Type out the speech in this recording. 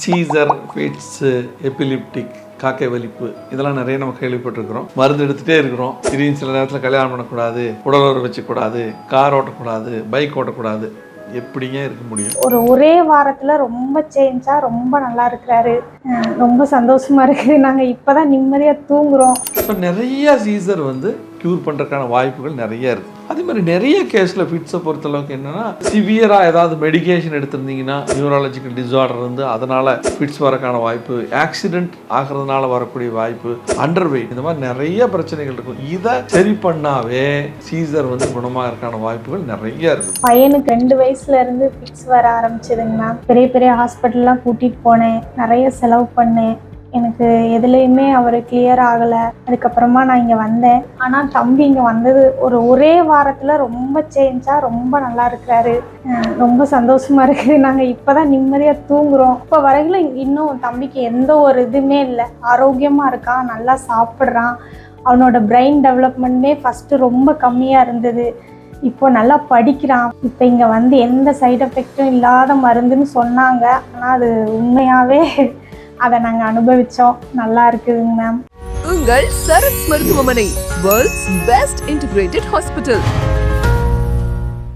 Caesar, fits, எபிலிப்டிக், காக்கை வலிப்பு இதெல்லாம் நிறைய நம்ம கேள்விப்பட்டிருக்கிறோம். மருந்து எடுத்துகிட்டே இருக்கிறோம். திடீர்னு சில நேரத்தில் கல்யாணம் பண்ணக்கூடாது, உடலுறவு வச்சுக்கூடாது, கார் ஓட்டக்கூடாது, பைக் ஓட்டக்கூடாது. எப்படிங்க இருக்க முடியும்? ஒரே வாரத்தில் ரொம்ப சேஞ்சா ரொம்ப நல்லா இருக்கிறாரு. ரொம்ப சந்தோஷமா இருக்குது. நாங்கள் இப்போ தான் நிம்மதியாக தூங்குகிறோம். ஸோ நிறைய சீசர் க்யூர் பண்ணுறதுக்கான வாய்ப்புகள் நிறைய இருக்குது. அதே மாதிரி நிறைய கேஸில் ஃபிட்ஸை பொறுத்தளவுக்கு என்னென்னா சிவியராக ஏதாவது மெடிக்கேஷன் எடுத்திருந்தீங்கன்னா நியூரலாஜிக்கல் டிஸார்டர் அதனால் ஃபிட்ஸ் வரக்கான வாய்ப்பு, ஆக்சிடென்ட் ஆகிறதுனால வரக்கூடிய வாய்ப்பு, அண்டர் வெயிட், இந்த மாதிரி நிறைய பிரச்சனைகள் இருக்கும். இதை சரி பண்ணாவே சீசர் குணமாக இருக்கான வாய்ப்புகள் நிறைய இருக்குது. பையனுக்கு 2 வயசுல இருந்து ஃபிட்ஸ் வர ஆரம்பிச்சதுங்கண்ணா. பெரிய பெரிய ஹாஸ்பிட்டல்லாம் கூட்டிகிட்டு போனேன், நிறைய செலவு பண்ணேன். எனக்கு எதுலேயுமே அவர் கிளியர் ஆகலை. அதுக்கப்புறமா நான் இங்கே வந்தேன். ஆனால் தம்பி இங்கே வந்தது ஒரே வாரத்தில் ரொம்ப சேஞ்சா ரொம்ப நல்லா இருக்கிறாரு. ரொம்ப சந்தோஷமா இருக்குது. நாங்கள் இப்போ தான் நிம்மதியாக தூங்குகிறோம். இப்போ வரைக்கும் இன்னும் தம்பிக்கு எந்த ஒரு இதுவுமே இல்லை. ஆரோக்கியமாக இருக்கான், நல்லா சாப்பிட்றான். அவனோட பிரெயின் டெவலப்மெண்ட்மே ஃபஸ்ட்டு ரொம்ப கம்மியாக இருந்தது. இப்போ நல்லா படிக்கிறான். இப்போ இங்கே எந்த சைடு எஃபெக்டும் இல்லாத மருந்துன்னு சொன்னாங்க. ஆனால் அது உண்மையாகவே அதை நாங்கள் அனுபவித்தோம். நல்லா இருக்குதுங்க மேம். உங்கள் சரத் மருத்துவமனை, வேர்ல்ட்ஸ் பெஸ்ட் இன்டிகிரேட்டட் ஹாஸ்பிட்டல்.